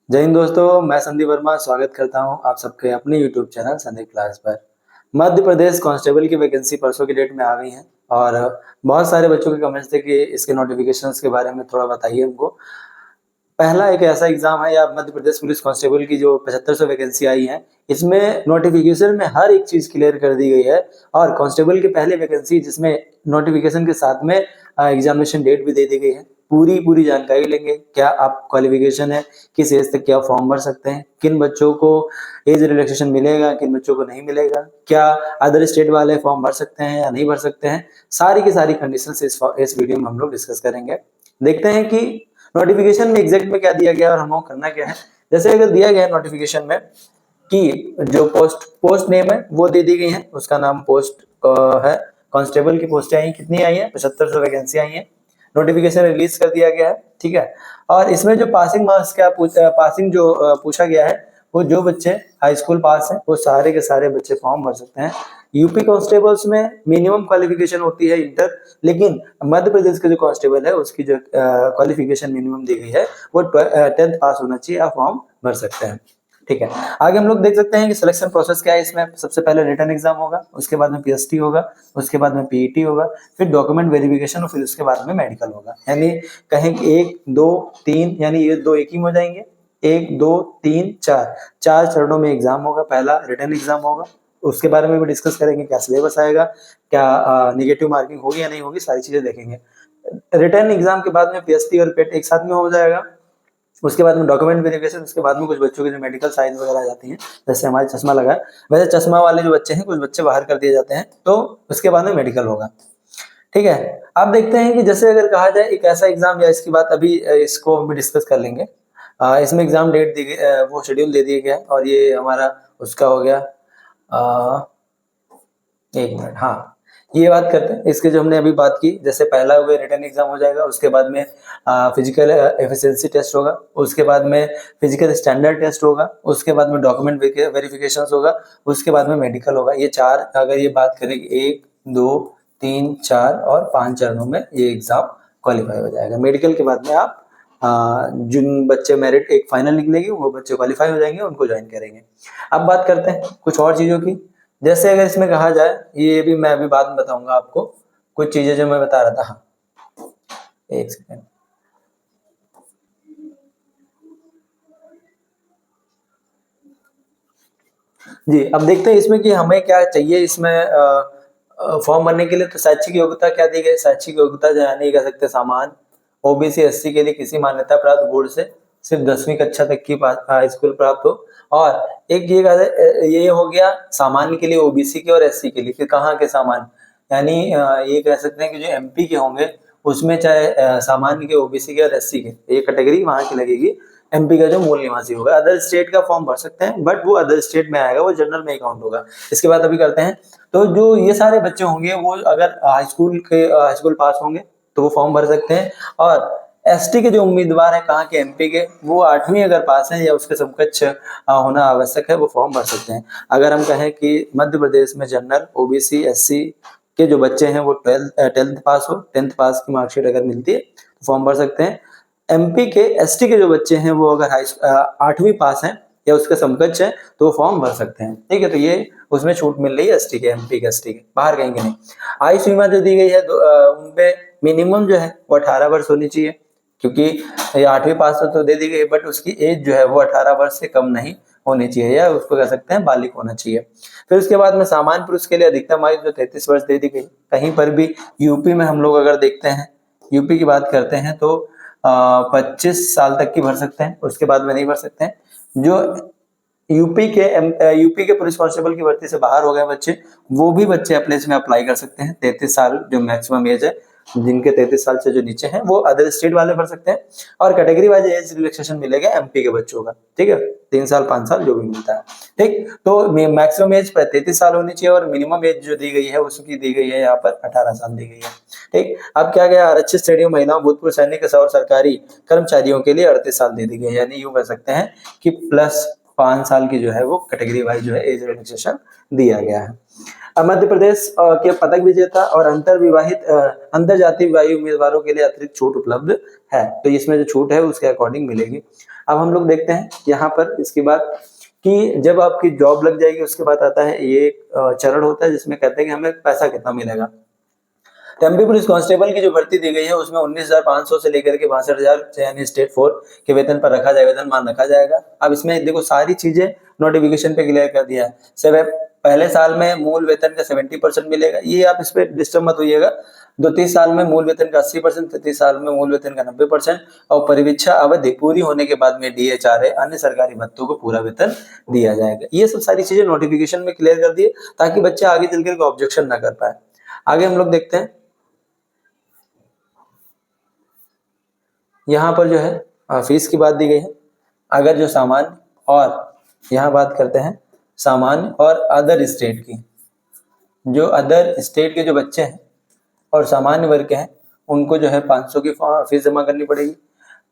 जय हिंद दोस्तों, मैं संदीप वर्मा स्वागत करता हूं आप सबके अपने यूट्यूब चैनल संदीप क्लास पर। मध्य प्रदेश कांस्टेबल की वैकेंसी परसों की डेट में आ गई है और बहुत सारे बच्चों के कमेंट्स थे कि इसके नोटिफिकेशंस के बारे में थोड़ा बताइए हमको। पहला एक ऐसा एग्जाम है या मध्य प्रदेश पुलिस कांस्टेबल की जो 7500 वैकेंसी आई है, इसमें नोटिफिकेशन में हर एक चीज क्लियर कर दी गई है। और कांस्टेबल की पहली वैकेंसी जिसमें नोटिफिकेशन के साथ में एग्जामिनेशन डेट भी दे दी गई है। पूरी पूरी जानकारी लेंगे, क्या आप क्वालिफिकेशन है, किस एज तक क्या फॉर्म भर सकते हैं, किन बच्चों को एज रिलैक्सेशन मिलेगा, किन बच्चों को नहीं मिलेगा, क्या अदर स्टेट वाले फॉर्म भर सकते हैं या नहीं भर सकते हैं। सारी की सारी कंडीशन इस वीडियो में हम लोग डिस्कस करेंगे। देखते हैं कि नोटिफिकेशन में एग्जैक्ट में क्या दिया गया और हमको करना क्या है। जैसे अगर दिया गया है नोटिफिकेशन में कि जो पोस्ट नेम है वो दे दी गई है, उसका नाम पोस्ट है। कांस्टेबल की पोस्टें आई कितनी आई है, 7500 वैकेंसी आई है। नोटिफिकेशन रिलीज कर दिया गया है, ठीक है। और इसमें जो पासिंग मार्क्स क्या पासिंग जो पूछा गया है, वो जो बच्चे हाई स्कूल पास हैं वो सारे के सारे बच्चे फॉर्म भर सकते हैं। यूपी कांस्टेबल्स में मिनिमम क्वालिफिकेशन होती है इंटर, लेकिन मध्य प्रदेश के जो कांस्टेबल है उसकी जो क्वालिफिकेशन मिनिमम दी गई है वो 10th पास होना चाहिए, आप फॉर्म भर सकते हैं, ठीक है। आगे हम लोग देख सकते हैं कि सिलेक्शन प्रोसेस क्या है। इसमें सबसे पहले रिटन एग्जाम होगा, उसके बाद में पीएसटी होगा, उसके बाद में पीईटी होगा, फिर डॉक्यूमेंट वेरिफिकेशन और फिर उसके बाद में मेडिकल होगा। यानी कहें कि 1 2 3, यानी ये दो एक ही में हो जाएंगे। 1 2 3 4, 4 चरणों में एग्जाम होगा। पहला रिटन एग्जाम होगा, उसके बारे में भी डिस्कस करेंगे, क्या सिलेबस आएगा, क्या निगेटिव मार्किंग होगी या नहीं होगी, सारी चीजें देखेंगे। रिटर्न एग्जाम के बाद में पीएसटी और पेट एक साथ में हो जाएगा। उसके बाद में डॉक्यूमेंट वेरिफिकेशन, उसके बाद में कुछ बच्चों की जो मेडिकल साइंस वगैरह आ जाती हैं, जैसे हमारे चश्मा लगा है, वैसे चश्मा वाले जो बच्चे हैं कुछ बच्चे बाहर कर दिए जाते हैं, तो उसके बाद में मेडिकल होगा, ठीक है। आप देखते हैं कि जैसे अगर कहा जाए एक ऐसा एग्जाम, या इसकी बात अभी इसको हम भी डिस्कस कर लेंगे। इसमें एग्जाम डेट दी गई, वो शेड्यूल दे दिया गया है और ये हमारा उसका हो गया। एक मिनट, हाँ, ये बात करते हैं इसके जो हमने अभी बात की। जैसे पहला हुआ रिटन एग्जाम हो जाएगा, उसके बाद में फिजिकल एफिशिएंसी टेस्ट होगा, उसके बाद में फिजिकल स्टैंडर्ड टेस्ट होगा, उसके बाद में डॉक्यूमेंट वेरिफिकेशन होगा, उसके बाद में मेडिकल होगा। ये चार, अगर ये बात करें 1 2 3 4 और 5 चरणों में ये एग्जाम क्वालिफाई हो जाएगा। मेडिकल के बाद में आप जिन बच्चे मेरिट एक फाइनल निकलेगी वो बच्चे क्वालिफाई हो जाएंगे, उनको ज्वाइन करेंगे। अब बात करते हैं कुछ और चीजों की। जैसे अगर इसमें कहा जाए, ये भी मैं अभी बाद में बताऊंगा आपको कुछ चीजें जो मैं बता रहा था। हाँ, एक सेकेंड जी। अब देखते हैं इसमें कि हमें क्या चाहिए। इसमें फॉर्म भरने के लिए तो शैक्षिक योग्यता क्या दी गई, शैक्षिक योग्यता जो है नहीं कह सकते सामान्य। ओबीसी एससी के लिए किसी मान्यता प्राप्त बोर्ड से सिर्फ 10वीं कक्षा तक की स्कूल प्राप्त हो। और एक ये हो गया सामान्य के लिए, ओबीसी के और एससी के लिए। फिर कहाँ के सामान्य, यानी ये कह सकते हैं कि जो एमपी के होंगे उसमें चाहे सामान्य के, ओबीसी के और एससी के, ये कैटेगरी वहां की लगेगी। एमपी का जो मूल निवासी होगा, अदर स्टेट का फॉर्म भर सकते हैं बट वो अदर स्टेट में आएगा, वो जनरल में काउंट होगा। इसके बाद अभी करते हैं, तो जो ये सारे बच्चे होंगे वो अगर हाई स्कूल पास होंगे तो वो फॉर्म भर सकते हैं। और एसटी के जो उम्मीदवार हैं कहाँ के, एमपी के, वो 8वीं अगर पास हैं या उसके समकक्ष होना आवश्यक है, वो फॉर्म भर सकते हैं। अगर हम कहें कि मध्य प्रदेश में जनरल, ओबीसी, एससी के जो बच्चे हैं वो 12th पास हो, 10th पास की मार्कशीट अगर मिलती है तो फॉर्म भर सकते हैं। एमपी के एसटी के जो बच्चे हैं वो अगर 8वीं पास हैं या उसके समकक्ष है तो वो फॉर्म भर सकते हैं, ठीक है। तो ये उसमें छूट मिल रही है एसटी के, एमपी के, एसटी के, बाहर कहीं की नहीं। आयु सीमा जो दी गई है उनपे मिनिमम जो है वो 18 वर्ष होनी चाहिए, क्योंकि ये 8वीं पास तो दे दी गई बट उसकी एज जो है वो 18 वर्ष से कम नहीं होनी चाहिए, या उसको कह सकते हैं बालिग होना चाहिए। फिर उसके बाद में सामान्य पुरुष के लिए अधिकतम आयु जो 33 वर्ष दे दी गई। कहीं पर भी यूपी में हम लोग अगर देखते हैं, यूपी की बात करते हैं तो 25 साल तक की भर सकते हैं, उसके बाद में नहीं भर सकते हैं। जो यूपी के पुलिस कांस्टेबल की भर्ती से बाहर हो गए बच्चे, वो भी बच्चे अपने इसमें अप्लाई कर सकते हैं। 33 साल जो मैक्सिमम एज है, जिनके 33 साल से जो नीचे हैं वो अदर स्टेट वाले भर सकते हैं। और कैटेगरी वाइज एज रिलैक्सेशन मिलेगा एमपी के बच्चों का, ठीक है, 3 साल 5 साल जो भी मिलता है, ठीक। तो मैक्सिमम एज 33 साल होनी चाहिए और मिनिमम एज जो दी गई है उसकी दी गई है यहाँ पर 18 साल दी गई है, ठीक। अब क्या गया, आरक्षित श्रेणियों महिलाओं, भूतपूर्व सैनिक और सरकारी कर्मचारियों के लिए 38 साल दे दी गई है। यानी यूं कह सकते हैं कि प्लस 5 साल की जो है वो कैटेगरी वाइज जो है एज रिलैक्सेशन दिया गया है। अब मध्य प्रदेश के पदक विजेता और अंतर जातीय विवाही उम्मीदवारों के लिए अतिरिक्त छूट उपलब्ध है, तो इसमें जो छूट है उसके अकॉर्डिंग मिलेगी। अब हम लोग देखते हैं यहाँ पर इसके बाद कि जब आपकी जॉब लग जाएगी उसके बाद आता है ये चरण होता है जिसमें कहते हैं कि हमें पैसा कितना मिलेगा। एमपी पुलिस कांस्टेबल की जो भर्ती दी गई है उसमें 19,500 से लेकर के 62,000 यानी स्टेट 4 के वेतन पर रखा जाएगा, वेतनमान रखा जाएगा। अब इसमें देखो सारी चीजें नोटिफिकेशन पे क्लियर कर दिया है। सिर्फ पहले साल में मूल वेतन का 70% मिलेगा, ये आप इस पे डिस्टर्ब मत होइएगा। 32 साल में मूल वेतन का 80%, 33 साल में मूल वेतन का 90% और परिवीक्षा अवधि पूरी होने के बाद में डीएचआरए अन्य सरकारी भत्तों को पूरा वेतन दिया जाएगा। ये सब सारी चीजें नोटिफिकेशन में क्लियर कर दिए ताकि बच्चे आगे चलकर ऑब्जेक्शन ना कर पाए। आगे हम लोग देखते हैं, यहाँ पर जो है फीस की बात दी गई है। अगर जो सामान्य और यहाँ बात करते हैं सामान्य और अदर स्टेट की, जो अदर स्टेट के जो बच्चे हैं और सामान्य वर्ग के हैं उनको जो है 500 की फीस जमा करनी पड़ेगी।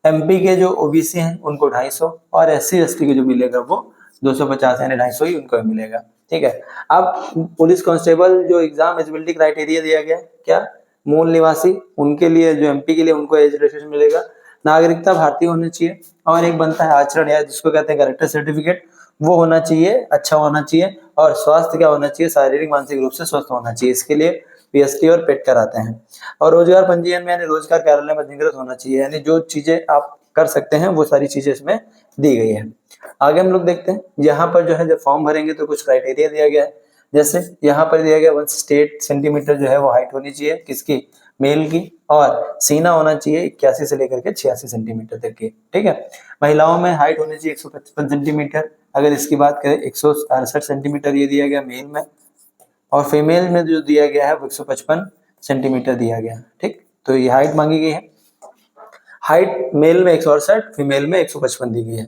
एमपी के जो ओबीसी हैं उनको 250 और एससी एसटी के जो मिलेगा वो 250 यानी 250 ही उनको मिलेगा। ठीक है। अब पुलिस कांस्टेबल जो एग्जाम एलिजिबिलिटी क्राइटेरिया दिया गया है, क्या मूल निवासी उनके लिए, जो एमपी के लिए उनको एज रिलैक्सेशन मिलेगा, नागरिकता भारतीय होनी चाहिए और एक बनता है आचरण या जिसको कहते हैं कैरेक्टर सर्टिफिकेट, वो होना चाहिए, अच्छा होना चाहिए और स्वास्थ्य क्या होना चाहिए, शारीरिक मानसिक रूप से स्वस्थ होना चाहिए। इसके लिए पीएसटी और पेट कराते हैं। और रोजगार पंजीयन में यानी रोजगार कार्यालय में पंजीकृत होना चाहिए, यानी जो चीजें आप कर सकते हैं वो सारी चीजें इसमें दी गई है। आगे हम लोग देखते हैं, यहाँ पर जो है जब फॉर्म भरेंगे तो कुछ क्राइटेरिया दिया गया है। जैसे यहाँ पर दिया गया 168 सेंटीमीटर जो है वो हाइट होनी चाहिए किसकी, मेल की, और सीना होना चाहिए 81 से लेकर के 86 सेंटीमीटर तक की। ठीक है। महिलाओं में हाइट होनी चाहिए 155 सेंटीमीटर, अगर इसकी बात करें 168 सेंटीमीटर ये दिया गया मेल में, और फीमेल में जो दिया गया है वो 155 सेंटीमीटर दिया गया है। ठीक, तो ये हाइट मांगी गई है। हाइट मेल में 168, फीमेल में 155 दी गई है।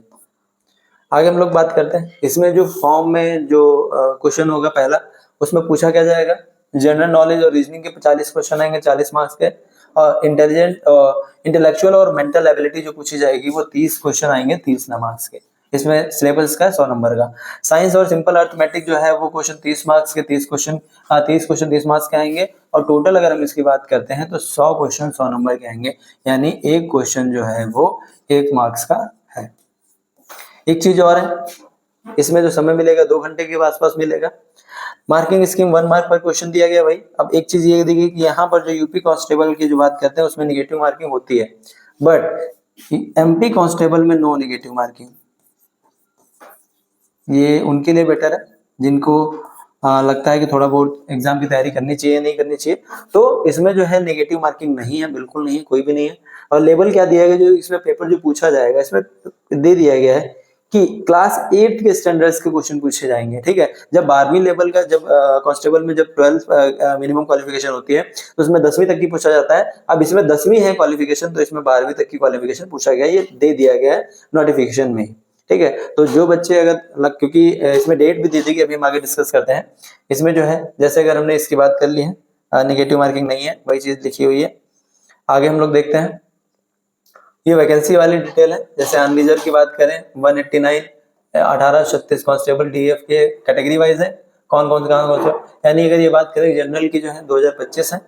आगे हम लोग बात करते हैं, इसमें जो फॉर्म में जो क्वेश्चन होगा पहला, उसमें पूछा क्या जाएगा, जनरल नॉलेज और रीजनिंग के 40 क्वेश्चन आएंगे 40 मार्क्स के, और इंटेलेक्चुअल और मेंटल एबिलिटी जो पूछी जाएगी वो 30 क्वेश्चन आएंगे 30 मार्क्स के। इसमें सिलेबस का 100 नंबर का। साइंस और सिंपल अर्थमेटिक जो है वो क्वेश्चन 30 मार्क्स के, 30 क्वेश्चन 30 मार्क्स के आएंगे, और टोटल अगर हम इसकी बात करते हैं तो 100 क्वेश्चन 100 नंबर के आएंगे, यानी एक क्वेश्चन जो है वो 1 मार्क्स का है। एक चीज और है, इसमें जो समय मिलेगा 2 घंटे के आसपास मिलेगा। मार्किंग स्कीम 1 मार्क पर क्वेश्चन दिया गया भाई। अब एक चीज ये देखिए कि यहाँ पर जो यूपी कांस्टेबल की जो बात करते हैं उसमें निगेटिव मार्किंग होती है, बट एमपी कांस्टेबल में नो निगेटिव मार्किंग। ये उनके लिए बेटर है जिनको लगता है कि थोड़ा बहुत एग्जाम की तैयारी करनी चाहिए नहीं करनी चाहिए, तो इसमें जो है नेगेटिव मार्किंग नहीं है, बिल्कुल नहीं है, कोई भी नहीं है। और लेवल क्या दिया गया, जो इसमें पेपर जो पूछा जाएगा इसमें दे दिया गया है कि क्लास 8 के स्टैंडर्ड्स के क्वेश्चन पूछे जाएंगे। ठीक है। जब 12वीं लेवल का, जब कांस्टेबल में जब 12 मिनिमम क्वालिफिकेशन होती है तो उसमें 10वीं तक की पूछा जाता है। अब इसमें 10वीं है क्वालिफिकेशन तो इसमें 12वीं तक की क्वालिफिकेशन पूछा गया, ये दे दिया गया है नोटिफिकेशन में। ठीक है। तो जो बच्चे अगर क्योंकि इसमें डेट भी दी थी कि अभी हम आगे डिस्कस करते हैं, इसमें जो है जैसे अगर हमने इसकी बात कर ली है नेगेटिव मार्किंग नहीं है, वही चीज लिखी हुई है। आगे हम लोग देखते हैं, ये वैकेंसी वाली डिटेल है। जैसे अनरिजर्व की बात करें 189 1836 कांस्टेबल डीएफ के कैटेगरी वाइज है, कौन कौन से, यानी अगर ये बात करें जनरल की जो है 2025 है,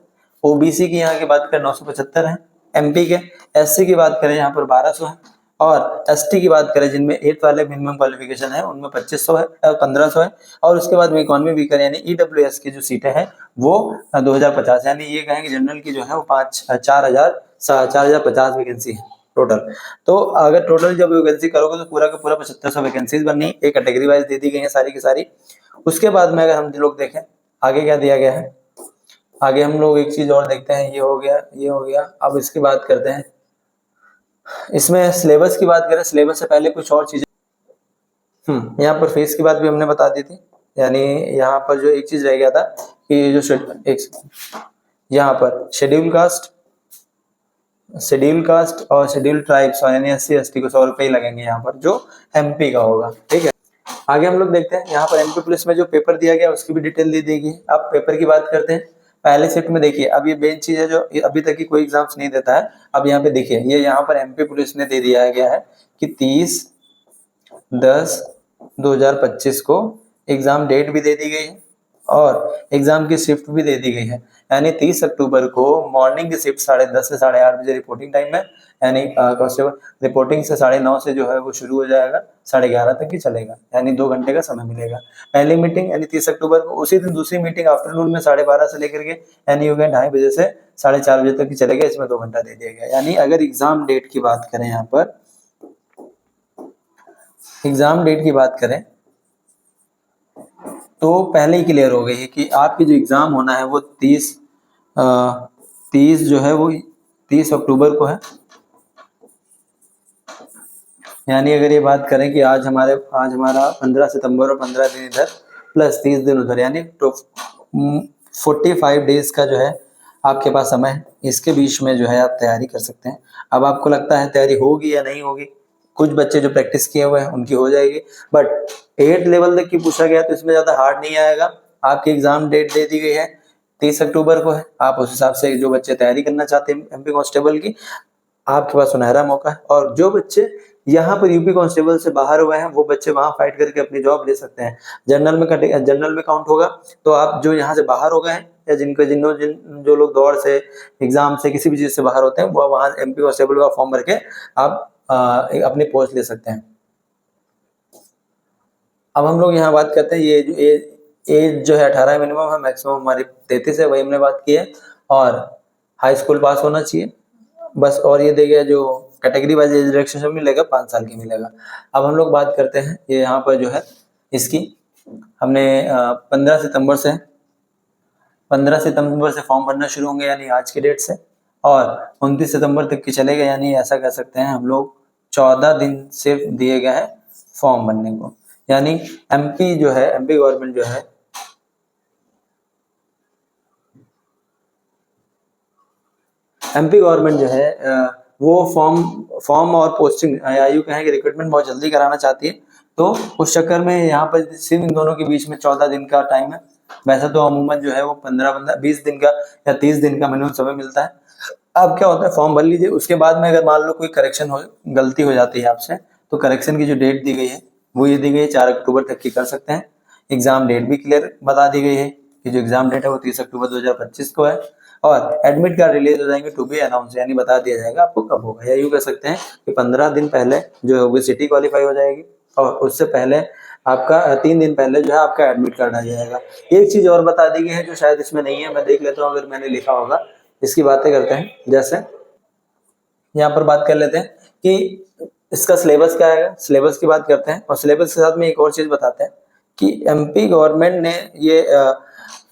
ओबीसी की यहाँ की बात करें 975 है, एमपी के, एससी की बात करें यहाँ पर 1200 है, और एसटी की बात करें जिनमें 8 वाले मिनिमम क्वालिफिकेशन है उनमें 2500 है, 1500 है, और उसके बाद में इकोनॉमी वीकर यानी ईडब्ल्यूएस की जो सीटें हैं वो 2050, यानी ये कहेंगे जनरल की जो है वो 4050 वैकेंसी है टोटल। तो अगर टोटल जब वैकेंसी करोगे तो पूरा का पूरा 7500 वैकेंसीज बननी, एक कैटेगरी वाइज दे दी गई है सारी की सारी। उसके बाद में अगर हम लोग देखें आगे क्या दिया गया है, आगे हम लोग एक चीज और देखते हैं, ये हो गया ये हो गया। अब इसकी बात करते हैं, इसमें सिलेबस की बात करें, सिलेबस से पहले कुछ और चीजें, यहाँ पर फीस की बात भी हमने बता दी थी, यानी यहाँ पर जो एक चीज रह गया था कि जो यहाँ पर शेड्यूल कास्ट और शेड्यूल ट्राइब्स यानी एससी एसटी को 100 रुपए ही लगेंगे यहाँ पर, जो एमपी का होगा। ठीक है। आगे हम लोग देखते हैं, यहाँ पर एमपी पुलिस में जो पेपर दिया गया उसकी भी डिटेल दे देगी। अब पेपर की बात करते हैं, पहले शिफ्ट में देखिए, अब ये मेन चीज है जो अभी तक की कोई एग्जाम्स नहीं देता है। अब यहाँ पे देखिए, ये यहाँ पर एमपी पुलिस ने दे दिया गया है कि 30/10/2025 को एग्जाम डेट भी दे दी गई है, और एग्जाम की शिफ्ट भी दे दी गई है, यानी 30 अक्टूबर को मॉर्निंग की शिफ्ट 10:30 से 8:30 बजे रिपोर्टिंग टाइम है, यानी कांस्टेबल रिपोर्टिंग से 9:30 से जो है वो शुरू हो जाएगा, 11:30 तक ही चलेगा, यानी 2 घंटे का समय मिलेगा। पहली मीटिंग यानी 30 अक्टूबर को, उसी दिन दूसरी मीटिंग आफ्टरनून में 12:30 से लेकर के यानी हो गया 2:30 बजे से 4:30 बजे तक की चलेगा, इसमें 2 घंटा दे दिया गया। यानी अगर एग्जाम डेट की बात करें, यहाँ पर एग्जाम डेट की बात करें तो पहले ही क्लियर हो गई है कि आपकी जो एग्जाम होना है वो 30 जो है वो 30 अक्टूबर को है। यानी अगर ये बात करें कि आज हमारा 15 सितंबर और 15 दिन इधर प्लस 30 दिन उधर, यानी 45 डेज का जो है आपके पास समय है, इसके बीच में जो है आप तैयारी कर सकते हैं। अब आपको लगता है तैयारी होगी या नहीं होगी, कुछ बच्चे जो प्रैक्टिस किए हुए हैं उनकी हो जाएगी, बट 8 लेवल तक की पूछा गया तो इसमें ज़्यादा हार्ड नहीं आएगा। आपकी एग्जाम डेट दे दी गई है 30 अक्टूबर को है, आप उस हिसाब से जो बच्चे तैयारी करना चाहते हैं एमपी कांस्टेबल की, आपके पास सुनहरा मौका है। और जो बच्चे यहाँ पर यूपी कांस्टेबल से बाहर हुए हैं वो बच्चे वहां फाइट करके अपनी जॉब ले सकते हैं। जनरल में काउंट होगा, तो आप जो यहाँ से बाहर हो गए हैं या जो लोग दौड़ से, एग्जाम से, किसी भी चीज से बाहर होते हैं, वो वहां एमपी कांस्टेबल का फॉर्म भर के आप अपनी पोस्ट ले सकते हैं। अब हम लोग यहाँ बात करते हैं, ये जो एज जो है 18 मिनिमम है, मैक्सिमम हमारी 33 है, वही हमने बात की है, और हाई स्कूल पास होना चाहिए बस। और ये देखिए जो कैटेगरी वाइज एज रिलैक्सेशन मिलेगा 5 साल की मिलेगा। अब हम लोग बात करते हैं ये यहाँ पर जो है इसकी, हमने 15 सितंबर से फॉर्म भरना शुरू होंगे, यानी आज की डेट से, और 29 सितंबर तक की चलेगा, यानी ऐसा कह सकते हैं हम लोग 14 दिन सिर्फ दिए गए हैं फॉर्म भरने को। यानी एमपी गवर्नमेंट जो है वो फॉर्म और पोस्टिंग आयु कहें कि रिक्रूटमेंट बहुत जल्दी कराना चाहती है, तो उस चक्कर में यहाँ पर सिर्फ इन दोनों के बीच में 14 दिन का टाइम है। वैसे तो अमूमन जो है वो 20 दिन का या 30 दिन का मिनिमम समय मिलता है। अब क्या होता है, फॉर्म भर लीजिए, उसके बाद में अगर मान लो कोई गलती हो जाती है आपसे, तो करेक्शन की जो डेट दी गई है वो ये दी गई है 4 अक्टूबर तक की कर सकते हैं। एग्जाम डेट भी क्लियर बता दी गई है कि जो एग्जाम डेट है वो 30 अक्टूबर 2025 को है, और एडमिट कार्ड रिलीज हो जाएंगे टू बी अनाउंस, यानी बता दिया जाएगा आपको कब होगा। या यूँ कह सकते हैं कि 15 दिन पहले जो ओबेसिटी क्वालिफाई हो जाएगी, और उससे पहले आपका 3 दिन पहले जो है आपका एडमिट कार्ड आ जाएगा। एक चीज और बता दी गई है जो शायद इसमें नहीं है, मैं देख लेता हूँ अगर मैंने लिखा होगा, इसकी बातें करते हैं। जैसे यहाँ पर बात कर लेते हैं कि इसका सिलेबस क्या है, सिलेबस की बात करते हैं, और सिलेबस के साथ में एक और चीज बताते हैं कि एमपी गवर्नमेंट ने ये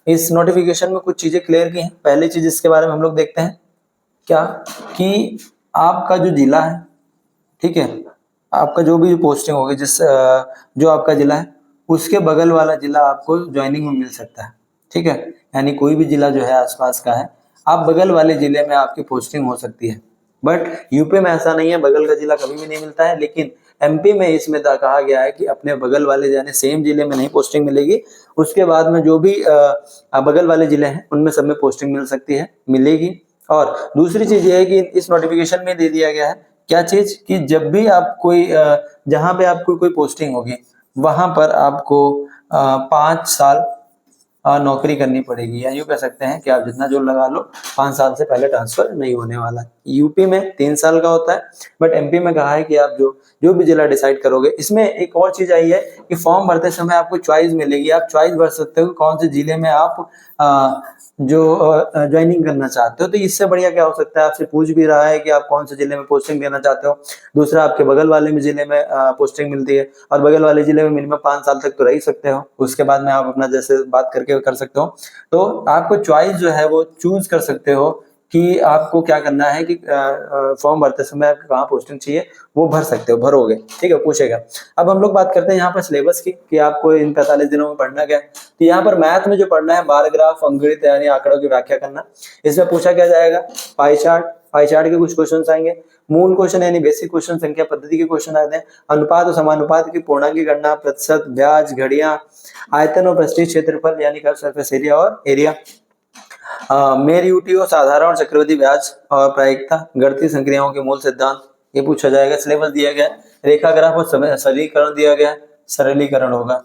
इस नोटिफिकेशन में कुछ चीजें क्लियर की हैं। पहली चीज इसके बारे में हम लोग देखते हैं क्या, कि आपका जो जिला है, ठीक है, आपका जो भी पोस्टिंग होगी जो आपका जिला है उसके बगल वाला जिला आपको ज्वाइनिंग में मिल सकता है, ठीक है। यानी कोई भी जिला जो है आसपास का है, आप बगल वाले जिले में आपकी पोस्टिंग हो सकती है। बट यूपी में ऐसा नहीं है, बगल का जिला कभी भी नहीं मिलता है, लेकिन एमपी में इसमें कहा गया है कि अपने बगल वाले यानी सेम जिले में नहीं पोस्टिंग मिलेगी, उसके बाद में जो भी बगल वाले जिले हैं उनमें सब में पोस्टिंग मिल सकती है, मिलेगी। और दूसरी चीज ये है कि इस नोटिफिकेशन में दे दिया गया है क्या चीज, कि जब भी आप कोई जहां पे आपको कोई पोस्टिंग होगी वहां पर आपको 5 साल नौकरी करनी पड़ेगी, या यूँ कह सकते हैं कि आप जितना जोर लगा लो 5 साल से पहले ट्रांसफर नहीं होने वाला। यूपी में 3 साल का होता है, बट एमपी में कहा है कि आप जो भी जिला डिसाइड करोगे। इसमें एक और चीज आई है कि फॉर्म भरते समय आपको चॉइस मिलेगी, आप चॉइस भर सकते हो कौन से जिले में आप जो ज्वाइनिंग करना चाहते हो। तो इससे बढ़िया क्या हो सकता है, आपसे पूछ भी रहा है कि आप कौन से जिले में पोस्टिंग देना चाहते हो, दूसरा आपके बगल वाले में जिले में पोस्टिंग मिलती है, और बगल वाले जिले में मिनिमम 5 साल तक तो रह ही सकते हो, उसके बाद में आप अपना जैसे बात करके कर सकते हो। तो आपको चॉइस जो है वो चूज कर सकते हो कि आपको क्या करना है, कि फॉर्म भरते समय आपको कहाँ पोस्टिंग चाहिए वो भर सकते हो, भरोगे, ठीक है, पूछेगा। अब हम लोग बात करते हैं यहाँ पर सिलेबस की, कि आपको इन 45 दिनों में पढ़ना क्या है। तो यहाँ पर मैथ में जो पढ़ना है, बार ग्राफ, अंकगणित यानी आंकड़ों की व्याख्या करना, इसमें पूछा क्या जाएगा, पाई चार्ट के कुछ क्वेश्चन आएंगे, मूल क्वेश्चन यानी बेसिक क्वेश्चन, संख्या पद्धति के क्वेश्चन आते हैं, अनुपात और समानुपात की पूर्णांक की गणना, प्रतिशत, ब्याज, घड़ियां, आयतन और पृष्ठीय क्षेत्रफल यानी कर्व सरफेस एरिया और एरिया, मेरियूटियो साधारण और चक्रवृद्धि ब्याज, और प्रायिकता, गणितीय संक्रियाओं के मूल सिद्धांत, ये पूछा जाएगा। सिलेबस दिया गया है, रेखा ग्राफ और सरलीकरण दिया गया है, सरलीकरण होगा।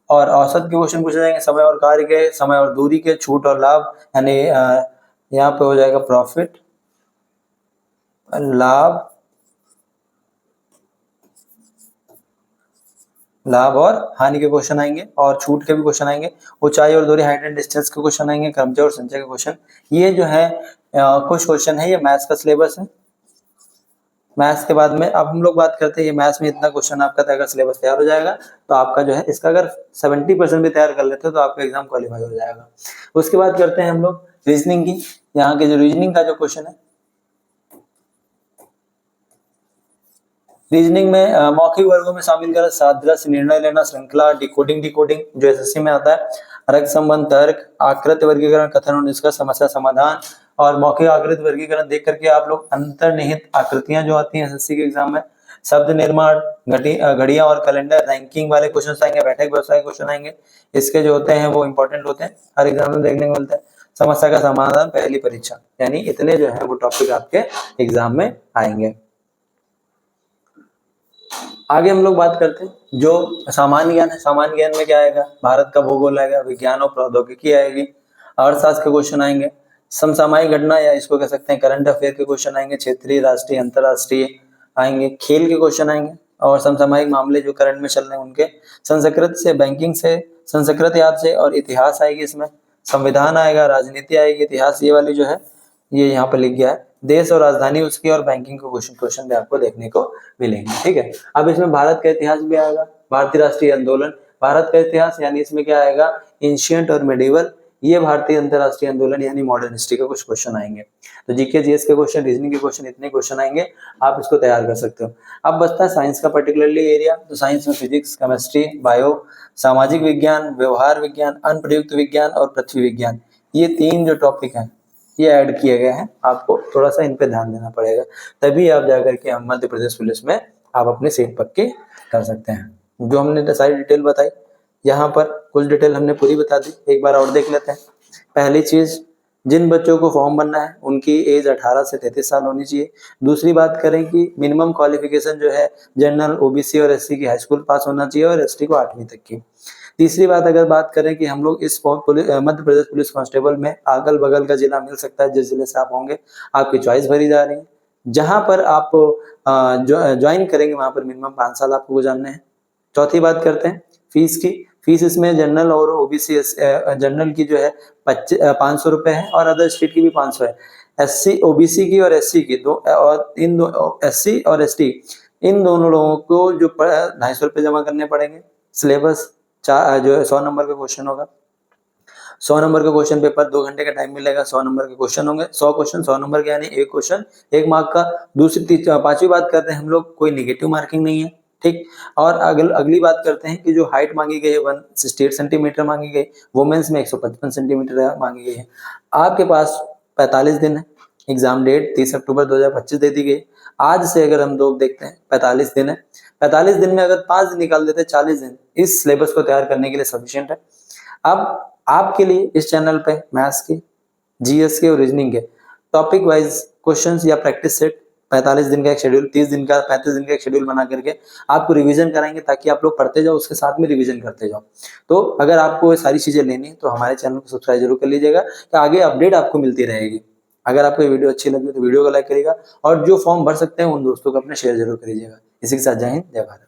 और औसत के क्वेश्चन पूछे जाएंगे, समय और कार्य के, समय और दूरी के, छूट और लाभ, यानी यहाँ पे हो जाएगा प्रॉफिट, लाभ, लाभ और हानि के क्वेश्चन आएंगे, और छूट के भी क्वेश्चन आएंगे, ऊंचाई और दूरी, हाइट एंड डिस्टेंस के क्वेश्चन आएंगे, क्रमचय और संचय के क्वेश्चन। ये जो है कुछ क्वेश्चन है, ये मैथ्स का सिलेबस है। मैथ्स के बाद में अब हम लोग बात करते हैं, ये मैथ्स में इतना क्वेश्चन आपका अगर सिलेबस तैयार हो जाएगा तो आपका जो है इसका अगर 70% भी तैयार कर लेते हो तो आपका एग्जाम क्वालिफाई हो जाएगा। उसके बाद करते हैं हम लोग रीजनिंग की। यहाँ के जो रीजनिंग का जो क्वेश्चन है, रीजनिंग में मौखिक वर्गों में शामिल कर सादृश्य, निर्णय लेना, श्रृंखला, डिकोडिंग जो एसएससी में आता है, रक्त संबंध, तर्क, आकृति वर्गीकरण, कथन और निष्कर्ष, समस्या समाधान। और मौखिक आकृति वर्गीकरण देख करके आप लोग अंतर्निहित आकृतियां जो आती हैं एसएससी के एग्जाम में, शब्द निर्माण, घड़ियां और कैलेंडर, रैंकिंग वाले क्वेश्चन आएंगे, बैठक व्यवसाय क्वेश्चन आएंगे। इसके जो होते हैं वो इंपॉर्टेंट होते हैं, हर एग्जाम में देखने को मिलता है। समस्या का समाधान, पहली परीक्षा, यानी इतने जो है वो टॉपिक आपके एग्जाम में आएंगे। आगे हम लोग बात करते हैं जो सामान्य ज्ञान है। सामान्य ज्ञान में क्या आएगा, भारत का भूगोल आएगा, विज्ञान और प्रौद्योगिकी आएगी, अर्थशास्त्र के क्वेश्चन आएंगे, समसामयिक घटना या इसको कह सकते हैं करंट अफेयर के क्वेश्चन आएंगे, क्षेत्रीय, राष्ट्रीय, अंतरराष्ट्रीय आएंगे, खेल के क्वेश्चन आएंगे, और समसामयिक मामले जो करंट में चल रहे हैं उनके, संस्कृत से, बैंकिंग से, संस्कृत याद से, और इतिहास आएगी इसमें, संविधान आएगा, राजनीति आएगी, इतिहास ये वाली जो है ये यहाँ पर लिख गया है, देश और राजधानी उसकी, और बैंकिंग को क्वेश्चन भी आपको देखने को मिलेंगे। ठीक है, अब इसमें भारत का इतिहास भी आएगा, भारतीय राष्ट्रीय आंदोलन, भारत का इतिहास यानी इसमें क्या आएगा, एंशिएंट और मेडिवल, ये भारतीय अंतरराष्ट्रीय आंदोलन यानी मॉडर्न हिस्ट्री के कुछ क्वेश्चन आएंगे। तो जीके जीएस के क्वेश्चन, रीजनिंग के क्वेश्चन, इतने क्वेश्चन आएंगे, आप इसको तैयार कर सकते हो। अब बचता है साइंस का पर्टिकुलरली एरिया, तो साइंस में फिजिक्स, केमिस्ट्री, बायो, सामाजिक विज्ञान, व्यवहार विज्ञान, अनप्रयुक्त विज्ञान और पृथ्वी विज्ञान, ये तीन जो टॉपिक हैं ये ऐड किए गए हैं। आपको थोड़ा सा इन पे ध्यान देना पड़ेगा, तभी आप जाकर के हम मध्य प्रदेश पुलिस में आप अपनी सीट पक्की कर सकते हैं। जो हमने सारी डिटेल बताई, यहाँ पर कुछ डिटेल हमने पूरी बता दी, एक बार और देख लेते हैं। पहली चीज, जिन बच्चों को फॉर्म भरना है उनकी एज 18 से 33 साल होनी चाहिए। दूसरी बात करें कि मिनिमम क्वालिफिकेशन जो है जनरल, ओबीसी और एससी की हाई स्कूल पास होना चाहिए, और एसटी को 8वीं तक की। तीसरी बात अगर बात करें कि हम लोग इस मध्य प्रदेश पुलिस कांस्टेबल में अगल बगल का जिला मिल सकता है, जिस जिले से आप होंगे आपकी चॉइस भरी जा रही है। जहां पर आप ज्वाइन करेंगे वहां पर मिनिमम 5 साल आपको गुजारने हैं। चौथी बात करते हैं फीस की। फीस इसमें जनरल और ओबीसी, जनरल की जो है 500 रुपए है, और अदर स्टेट की भी 500 है। एससी, ओबीसी की और एससी की दो, और इन दो एससी और एसटी इन दोनों लोगों को जो 250 रुपए जमा करने पड़ेंगे। सिलेबस जो है 100 नंबर का क्वेश्चन होगा, 100 नंबर का क्वेश्चन पेपर, 2 घंटे का टाइम मिलेगा, 100 नंबर के क्वेश्चन होंगे, 100 क्वेश्चन 100 नंबर के, यानी एक क्वेश्चन 1 मार्क का। पांचवी बात करते हैं हम लोग, कोई निगेटिव मार्किंग नहीं है। ठीक, और अगली बात करते हैं कि जो हाइट मांगी गई है 168 सेंटीमीटर मांगी गई, वुमेन्स में 155 सेंटीमीटर मांगी गई है। आपके पास 45 दिन है, एग्जाम डेट 30 अक्टूबर 2025 दे दी गई। आज से अगर हम लोग देखते हैं 45 दिन है, 45 दिन में अगर 5 दिन निकाल देते हैं, 40 दिन इस सिलेबस को तैयार करने के लिए सफिशिएंट है। अब आपके लिए इस चैनल पे मैथ्स के, जीएस के और रीजनिंग के टॉपिक वाइज क्वेश्चंस या प्रैक्टिस सेट 45 दिन का एक शेड्यूल, 30 दिन का, 35 दिन का एक शेड्यूल बना करके आपको रिवीजन कराएंगे, ताकि आप लोग पढ़ते जाओ, उसके साथ में रिवीजन करते जाओ। तो अगर आपको ये सारी चीजें लेनी है तो हमारे चैनल को सब्सक्राइब जरूर कर लीजिएगा, तो आगे अपडेट आपको मिलती रहेगी। अगर आपको ये वीडियो अच्छी लगी तो वीडियो को लाइक करिएगा, और जो फॉर्म भर सकते हैं उन दोस्तों को अपने शेयर जरूर करिएगा। इसी के साथ जय हिंद, जय भारत।